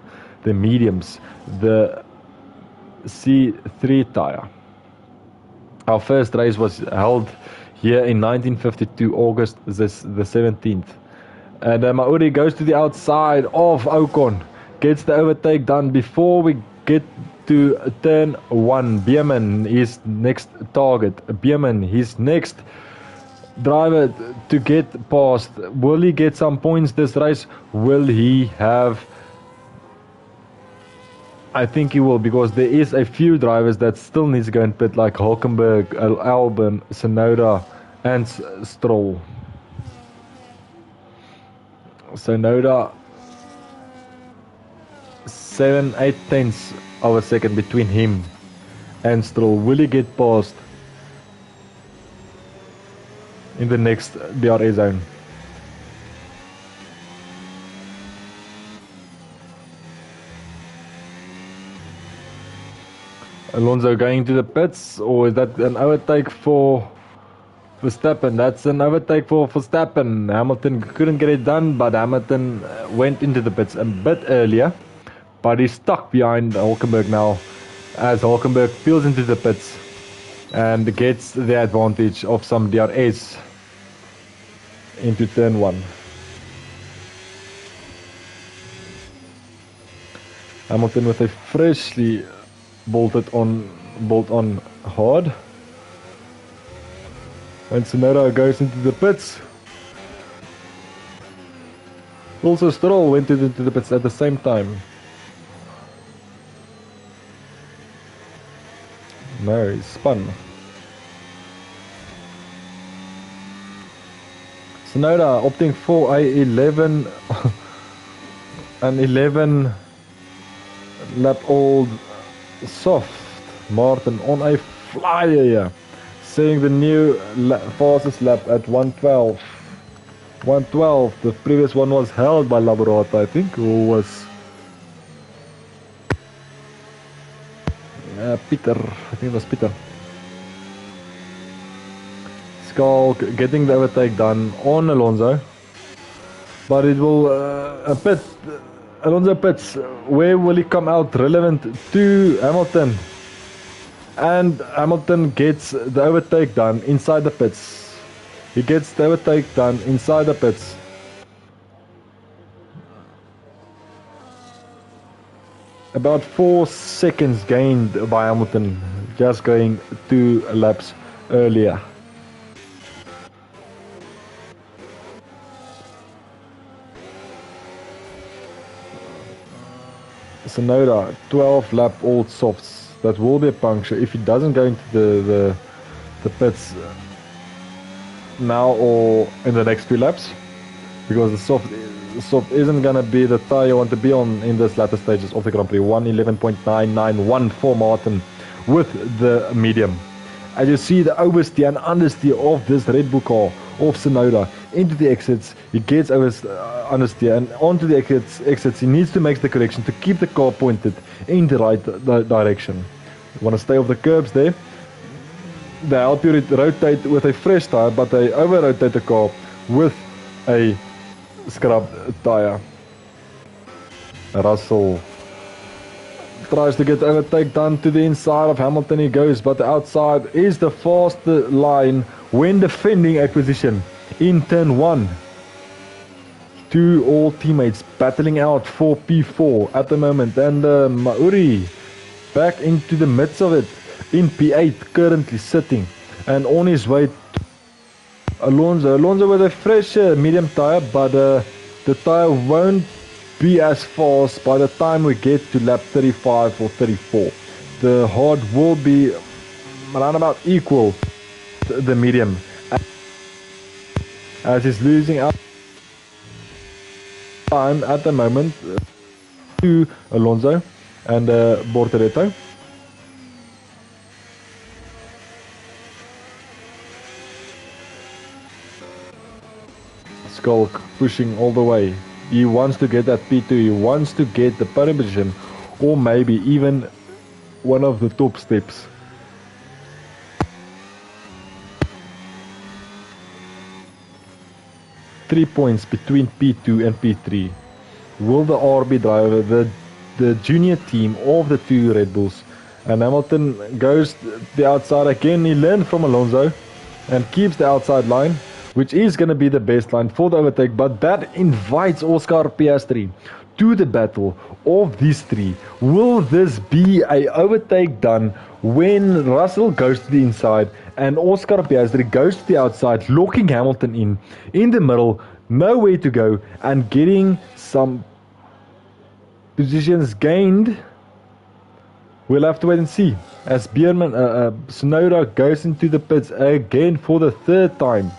the mediums, the C3 tire. Our first race was held here in 1952, August the 17th. And Mauri goes to the outside of Ocon, gets the overtake done before we get to turn 1. Bierman, his next target. Bierman, his next driver to get past. Will he get some points this race? Will he have? I think he will, because there is a few drivers that still needs to go in pit, like Hulkenberg, Albon, Tsunoda, and Stroll. Tsunoda, 7-8 tenths of a second between him and Stroll. Will he get past in the next DRS zone? Alonso going to the pits, or is that an overtake for Verstappen? That's an overtake for Verstappen. Hamilton couldn't get it done, but Hamilton went into the pits a bit earlier, but he's stuck behind Hulkenberg now as Hulkenberg peels into the pits and gets the advantage of some DRS into turn 1. Hamilton with a freshly bolt on hard. And Tsunoda goes into the pits. Also Stroll went into the pits at the same time. No, he spun. Tsunoda opting for a 11 an 11 lap old soft Martin on a flyer here, setting the new fastest lap at 112. 112. The previous one was held by Laborata, I think, or was Peter. I think it was Peter. Skulk getting the overtake done on Alonso, but it will pit. Alonso pits. Where will he come out relevant to Hamilton? And Hamilton gets the overtake done inside the pits. He gets the overtake done inside the pits. About 4 seconds gained by Hamilton, just going 2 laps earlier. Tsunoda, 12 lap old softs. That will be a puncture if he doesn't go into the pits now or in the next 2 laps, because the soft isn't gonna be the tire you want to be on in this latter stages of the Grand Prix. 111.991 for Martin with the medium. As you see, the oversteer and understeer of this Red Bull car of Tsunoda into the exits, he gets over understeer and onto the exits. He needs to make the correction to keep the car pointed in the right direction. You want to stay off the curbs there. They help you rotate with a fresh tire, but they over-rotate the car with a scrubbed tire. Russell tries to get overtake done to the inside of Hamilton. He goes, but the outside is the faster line when defending a position in turn 1. Two all teammates battling out for P4 at the moment, and Mauri back into the midst of it in P8, currently sitting and on his way to Alonso with a fresh medium tire, but the tire won't be as fast by the time we get to lap 35 or 34. The hard will be around about equal to the medium, as he's losing out time at the moment to Alonso and Bortoretto. Skulk pushing all the way. He wants to get that P2, he wants to get the podium position, or maybe even one of the top steps. Three points between P2 and P3. Will the RB driver, the junior team of the two Red Bulls, and Hamilton goes the outside again. He learned from Alonso and keeps the outside line, which is going to be the best line for the overtake, but that invites Oscar Piastri to the battle of these three. Will this be a overtake done when Russell goes to the inside and Oscar Piastri goes to the outside, locking Hamilton in the middle, nowhere to go, and getting some positions gained? We'll have to wait and see, as Tsunoda goes into the pits again for the third time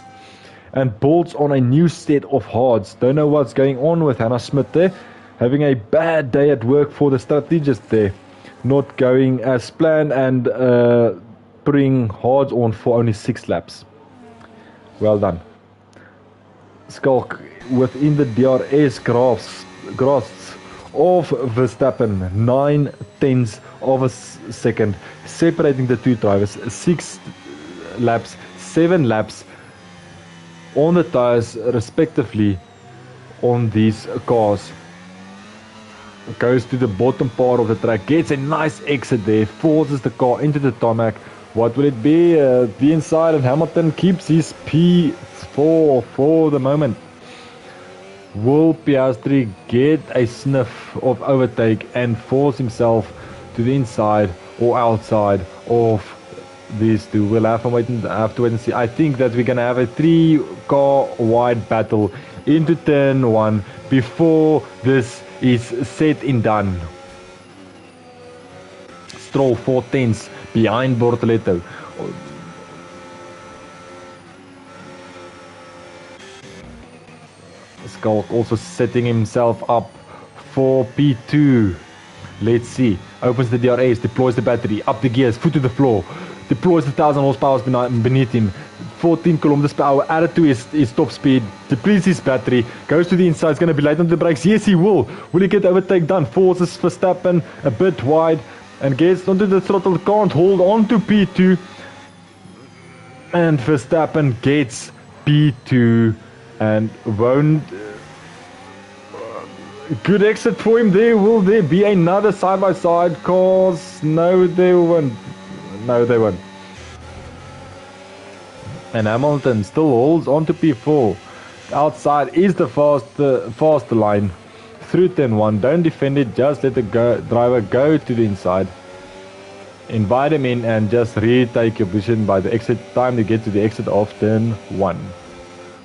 and bolts on a new set of hards. Don't know what's going on with Hannah Smith there. Having a bad day at work for the strategist there. Not going as planned and putting hards on for only 6 laps. Well done. Skulk within the DRS grasps of Verstappen. 9/10 of a second. Separating the two drivers. 6 laps, 7 laps on the tires respectively on these cars. Goes to the bottom part of the track, gets a nice exit there, forces the car into the tarmac. What will it be? The inside, and Hamilton keeps his P4 for the moment. Will Piastri get a sniff of overtake and force himself to the inside or outside of these two? We'll have to wait and see. I think that we're going to have a 3-car wide battle into turn 1 before this is set and done. Stroll 4/10 behind Bortoletto. Skulk also setting himself up for P2. Let's see. Opens the DRS, deploys the battery, up the gears, foot to the floor. Deploys the 1000 horsepower beneath him. 14 kilometers per hour added to his top speed. Depletes his battery. Goes to the inside. It's going to be late on the brakes. Yes, he will. Will he get the overtake done? Forces Verstappen a bit wide and gets onto the throttle. Can't hold on to P2. And Verstappen gets P2 and won't. Good exit for him there. Will there be another side-by-side cars? No, there won't. No, they won't. And Hamilton still holds on to P4. Outside is the faster line through turn 1. Don't defend it, just let the driver go to the inside. Invite him in and just retake your position by the exit time to get to the exit of turn 1.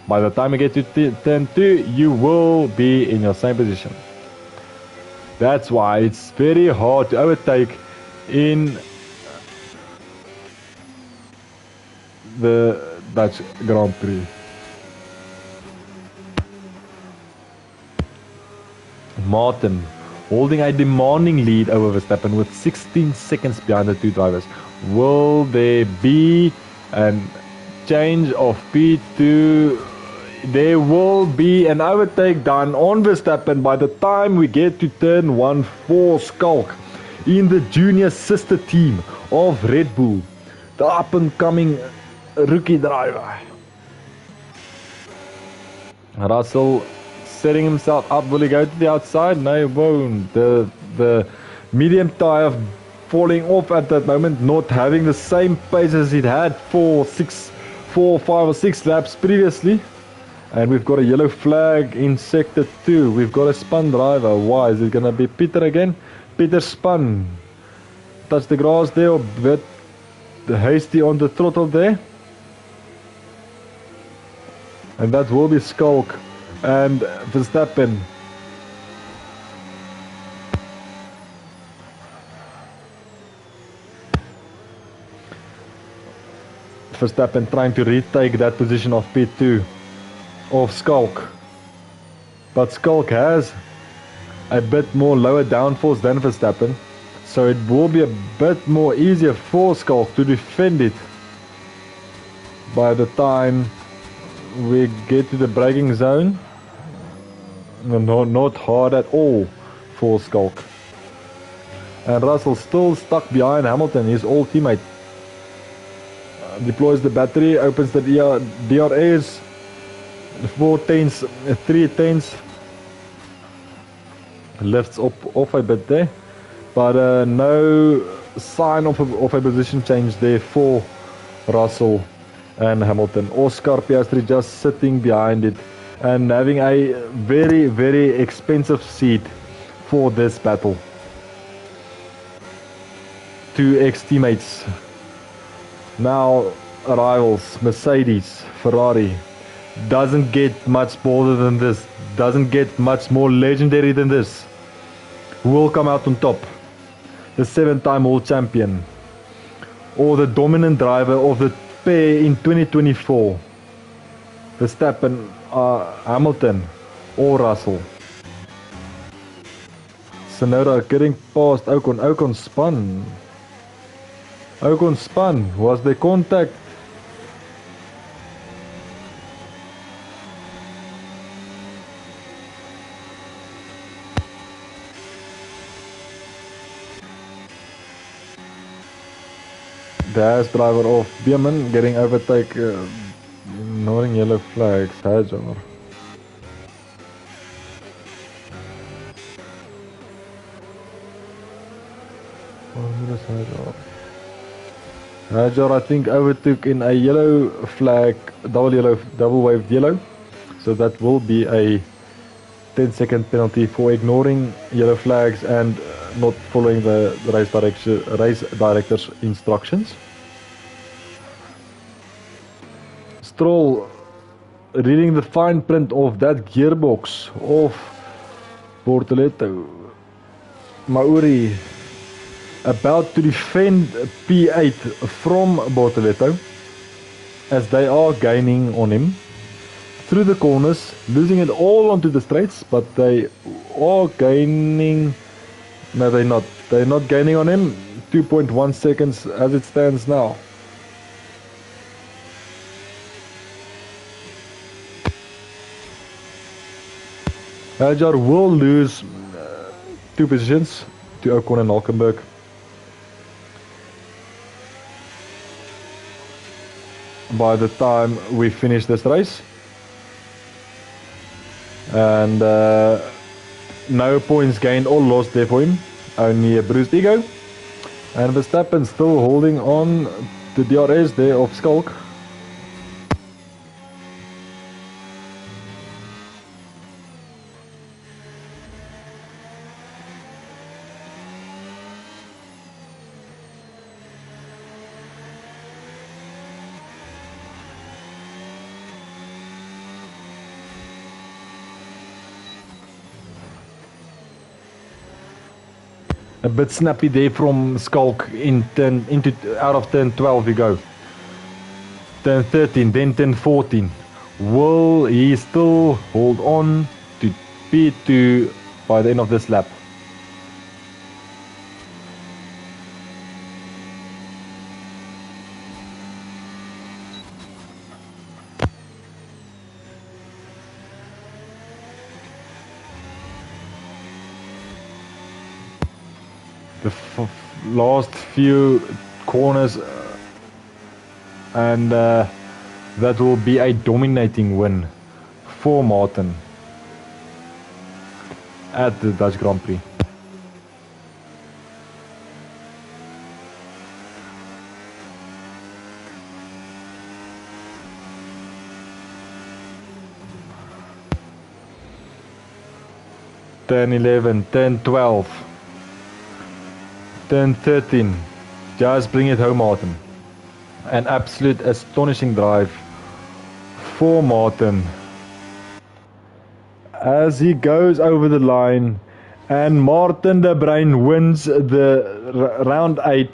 By the time you get to turn 2, you will be in your same position. That's why it's very hard to overtake in the Dutch Grand Prix. Martin holding a demanding lead over Verstappen with 16 seconds behind the two drivers. Will there be a change of P2? there will be an overtake done on Verstappen by the time we get to turn 1 for Skulk in the junior sister team of Red Bull, the up and coming rookie driver. Russell setting himself up. Will he go to the outside? No, he won't. The medium tyre falling off at that moment, not having the same pace as it had for 5 or 6 laps previously. And we've got a yellow flag in sector 2. We've got a spun driver. Why? Is it going to be Peter again? Peter spun. Touch the grass there, a bit hasty on the throttle there. And that will be Skulk and Verstappen. Verstappen trying to retake that position of P2 of Skulk. But Skulk has a bit more lower downforce than Verstappen, so it will be a bit more easier for Skulk to defend it by the time we get to the braking zone. Not hard at all for Skulk. And Russell still stuck behind Hamilton, his old teammate. Deploys the battery, opens the DRS, 4 tenths, 3 tenths, lifts off a bit there, but no sign of a position change there for Russell and Hamilton. Oscar Piastri just sitting behind it and having a very, very expensive seat for this battle. 2 ex-teammates. Now rivals, Mercedes, Ferrari. Doesn't get much bolder than this. Doesn't get much more legendary than this. Who will come out on top? The 7-time world champion, or the dominant driver of the pair in 2024? Verstappen, Hamilton, or Russell? Tsunoda getting past Ocon. Ocon spun. Ocon spun. Was there contact? Dash driver of Bierman getting overtake, ignoring yellow flags. Hajar. Hajar, I think, overtook in a yellow flag, double waved yellow. So that will be a 10-second penalty for ignoring yellow flags and not following the race director's instructions. Stroll reading the fine print of that gearbox of Bortoleto. Mauri about to defend P8 from Bortoleto as they are gaining on him through the corners, losing it all onto the straights, but they are gaining. No, they're not. They're not gaining on him. 2.1 seconds as it stands now. Hajar will lose 2 positions to Ocon and Hulkenberg. By the time we finish this race. And no points gained or lost there for him, only a bruised ego. And Verstappen still holding on to DRS there of Skulk. A bit snappy there from Skulk out of turn 12 we go. Turn 13, then turn 14. Will he still hold on to P2 by the end of this lap? last few corners, and that will be a dominating win for Martin at the Dutch Grand Prix. Turn 11, turn 12, turn 13. Just bring it home, Martin. An absolute astonishing drive for Martin as he goes over the line, and Martin de Bruin wins the round 8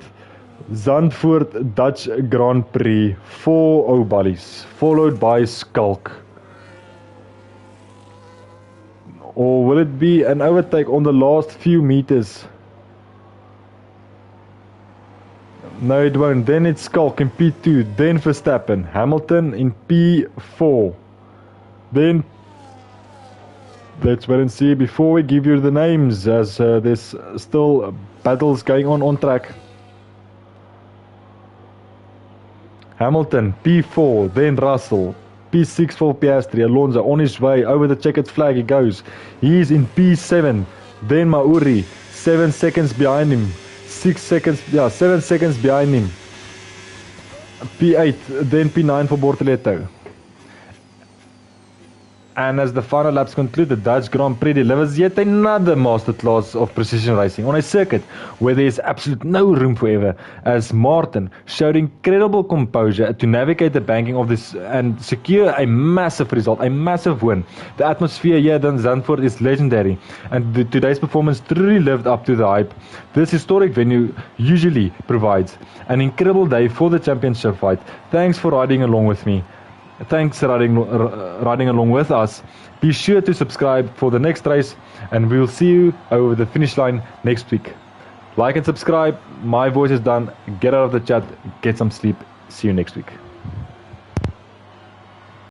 Zandvoort Dutch Grand Prix for Ballies, followed by Skulk. Or will it be an overtake on the last few meters? No, it won't. Then it's Skulk in P2, then Verstappen, Hamilton in P4. Then let's wait and see before we give you the names, as there's still battles going on track. Hamilton P4, then Russell. P6 for Piastri, Alonso on his way over the checkered flag he goes. He's in P7, then Mauri, 7 seconds behind him. 7 seconds behind him. P8, then P9 for Bortoleto. And as the final laps conclude, the Dutch Grand Prix delivers yet another masterclass of precision racing on a circuit where there is absolutely no room for error, as Martin showed incredible composure to navigate the banking of this and secure a massive result, a massive win. The atmosphere here at Zandvoort is legendary, and today's performance truly lived up to the hype. This historic venue usually provides an incredible day for the championship fight. Thanks for riding along with me. Thanks for riding along with us. Be sure to subscribe for the next race, and we'll see you over the finish line next week. Like and subscribe. My voice is done. Get out of the chat. Get some sleep. See you next week.